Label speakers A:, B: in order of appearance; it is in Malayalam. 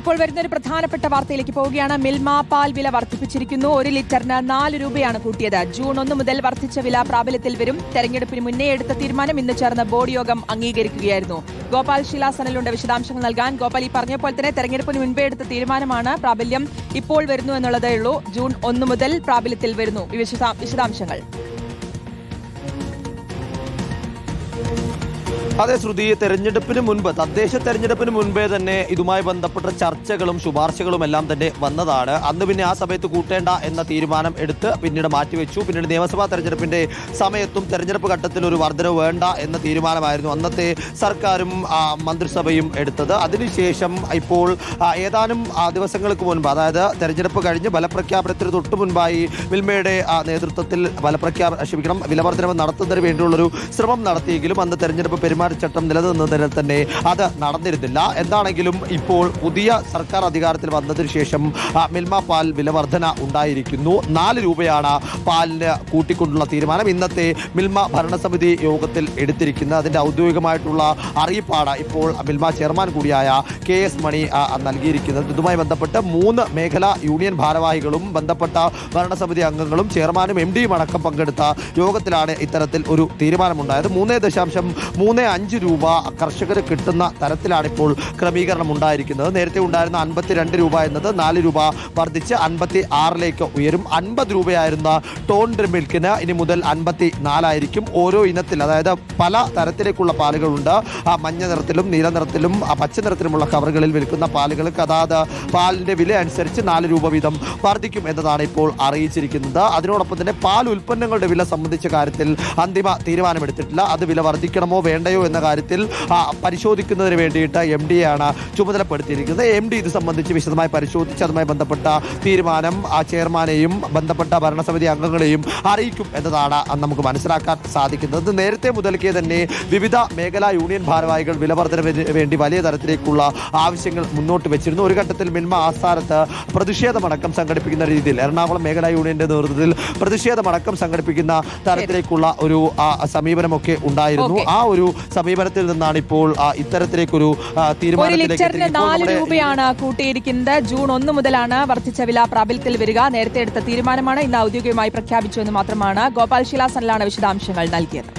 A: ഇപ്പോൾ വരുന്ന ഒരു പ്രധാനപ്പെട്ട വാർത്തയിലേക്ക് പോവുകയാണ്. മിൽമ പാൽ വില വർദ്ധിപ്പിച്ചിരിക്കുന്നു. 1 ലിറ്ററിന് 4 രൂപയാണ് കൂട്ടിയത്. ജൂൺ 1 മുതൽ വർദ്ധിച്ച വില പ്രാബല്യത്തിൽ വരും. തെരഞ്ഞെടുപ്പിന് മുന്നേ എടുത്ത തീരുമാനം ഇന്ന് ചേർന്ന ബോർഡ് യോഗം അംഗീകരിക്കുകയായിരുന്നു. ഗോപാൽ ശിലാസനലുണ്ട് വിശദാംശങ്ങൾ നൽകാൻ. ഗോപാൽ, ഈ പറഞ്ഞ പോലെ തന്നെ തെരഞ്ഞെടുപ്പിന് മുൻപേ എടുത്ത തീരുമാനമാണ്. പ്രാബല്യം ഇപ്പോൾ വരുന്നു എന്നുള്ളതേ ഉള്ളൂ. ജൂൺ 1 മുതൽ പ്രാബല്യത്തിൽ വരുന്നു. വിശദാംശങ്ങൾ.
B: അതെ ശ്രുതി, തെരഞ്ഞെടുപ്പിന് മുൻപ്, തദ്ദേശ തെരഞ്ഞെടുപ്പിന് മുൻപേ തന്നെ ഇതുമായി ബന്ധപ്പെട്ട ചർച്ചകളും ശുപാർശകളും എല്ലാം തന്നെ വന്നതാണ്. അന്ന് പിന്നെ ആ സമയത്ത് കൂട്ടേണ്ട എന്ന തീരുമാനം എടുത്ത് പിന്നീട് മാറ്റിവെച്ചു. പിന്നീട് നിയമസഭാ തെരഞ്ഞെടുപ്പിന്റെ സമയത്തും തെരഞ്ഞെടുപ്പ് ഘട്ടത്തിൽ ഒരു വർധനവ് വേണ്ട എന്ന തീരുമാനമായിരുന്നു അന്നത്തെ സർക്കാരും മന്ത്രിസഭയും എടുത്തത്. അതിനുശേഷം ഇപ്പോൾ ഏതാനും ദിവസങ്ങൾക്ക് മുൻപ്, അതായത് തെരഞ്ഞെടുപ്പ് കഴിഞ്ഞ് ഫലപ്രഖ്യാപനത്തിന് തൊട്ടു മുൻപായി മിൽമയുടെ നേതൃത്വത്തിൽ വിലവർധനവ് നടത്തുന്നതിന് വേണ്ടിയുള്ളൊരു ശ്രമം നടത്തിയെങ്കിലും അന്ന് തെരഞ്ഞെടുപ്പ് പെരുമാറ്റച്ചട്ടം നിലനിന്നതിനാൽ തന്നെ അത് നടന്നിരുന്നില്ല. എന്താണെങ്കിലും ഇപ്പോൾ പുതിയ സർക്കാർ അധികാരത്തിൽ വന്നതിന് ശേഷം മിൽമ പാൽ വിലവർധന ഉണ്ടായിരിക്കുന്നു. 4 രൂപയാണ് പാലിന് കൂട്ടിക്കൊണ്ടുള്ള തീരുമാനം ഇന്നത്തെ മിൽമ ഭരണസമിതി യോഗത്തിൽ എടുത്തിരിക്കുന്നത്. അതിന്റെ ഔദ്യോഗികമായിട്ടുള്ള അറിയിപ്പാണ് ഇപ്പോൾ മിൽമ ചെയർമാൻ കൂടിയായ KS മണി നൽകിയിരിക്കുന്നത്. ഇതുമായി ബന്ധപ്പെട്ട് 3 മേഖലാ യൂണിയൻ ഭാരവാഹികളും ബന്ധപ്പെട്ട ഭരണസമിതി അംഗങ്ങളും ചെയർമാനും MDയും അടക്കം പങ്കെടുത്ത യോഗത്തിലാണ് ഇത്തരത്തിൽ ഒരു തീരുമാനമുണ്ടായത്. 3.35 രൂപ കർഷകർ കിട്ടുന്ന തരത്തിലാണ് ഇപ്പോൾ ക്രമീകരണം ഉണ്ടായിരിക്കുന്നത്. നേരത്തെ ഉണ്ടായിരുന്ന 52 രൂപ എന്നത് 4 രൂപ വർദ്ധിച്ച് 56 ഉയരും. 50 രൂപയായിരുന്ന ടോൺ മിൽക്കിന് ഇനി മുതൽ 54 ആയിരിക്കും. ഓരോ ഇനത്തിൽ, അതായത് പല തരത്തിലേക്കുള്ള പാലുകളുണ്ട്. മഞ്ഞ നിറത്തിലും നീല നിറത്തിലും പച്ച നിറത്തിലുമുള്ള കവറുകളിൽ വിൽക്കുന്ന പാലുകൾക്ക് അതാത് പാലിന്റെ വില അനുസരിച്ച് 4 രൂപ വീതം വർദ്ധിക്കും എന്നതാണ് ഇപ്പോൾ അറിയിച്ചിരിക്കുന്നത്. അതിനോടൊപ്പം തന്നെ പാൽ ഉൽപ്പന്നങ്ങളുടെ വില സംബന്ധിച്ച കാര്യത്തിൽ അന്തിമ തീരുമാനമെടുത്തിട്ടില്ല. അത് വില വർദ്ധിക്കണമോ വേണ്ടയോ എന്ന കാര്യത്തിൽ പരിശോധിക്കുന്നതിന് വേണ്ടിയിട്ട് MDയാണ് ചുമതലപ്പെടുത്തിയിരിക്കുന്നത്. MD ഇത് സംബന്ധിച്ച് വിശദമായി പരിശോധിച്ച് അതുമായി ബന്ധപ്പെട്ട തീരുമാനം ചെയർമാനെയും ബന്ധപ്പെട്ട ഭരണസമിതി അംഗങ്ങളെയും അറിയിക്കും എന്നതാണ് നമുക്ക് മനസ്സിലാക്കാൻ സാധിക്കുന്നത്. നേരത്തെ മുതൽക്കേ തന്നെ വിവിധ മേഖലാ യൂണിയൻ ഭാരവാഹികൾ വിലവർധനവിന് വേണ്ടി വലിയ തരത്തിലേക്കുള്ള ആവശ്യങ്ങൾ മുന്നോട്ട് വെച്ചിരുന്നു. ഒരു ഘട്ടത്തിൽ മിൽമ ആസ്ഥാനത്ത് പ്രതിഷേധമടക്കം സംഘടിപ്പിക്കുന്ന രീതിയിൽ എറണാകുളം മേഖലാ യൂണിയന്റെ നേതൃത്വത്തിൽ പ്രതിഷേധമടക്കം സംഘടിപ്പിക്കുന്ന തരത്തിലേക്കുള്ള ഒരു സമീപനമൊക്കെ ഉണ്ടായിരുന്നു. ആ ഒരു സമീപനത്തിൽ നിന്നാണ് ഇപ്പോൾ ഇത്തരത്തിലേക്കൊരു തീരുമാനത്തിലേക്ക്
A: 4 രൂപയാണ് കൂട്ടിയിരിക്കുന്നത്. ജൂൺ 1 മുതലാണ് വർദ്ധിച്ച വില പ്രാബല്യത്തിൽ വരിക. നേരത്തെ എടുത്ത തീരുമാനമാണ് ഇന്ന് ഔദ്യോഗികമായി പ്രഖ്യാപിച്ചു എന്ന് മാത്രമാണ്. ഗോപാൽ ശിലാസനിലാണ് വിശദാംശങ്ങൾ നൽകിയത്.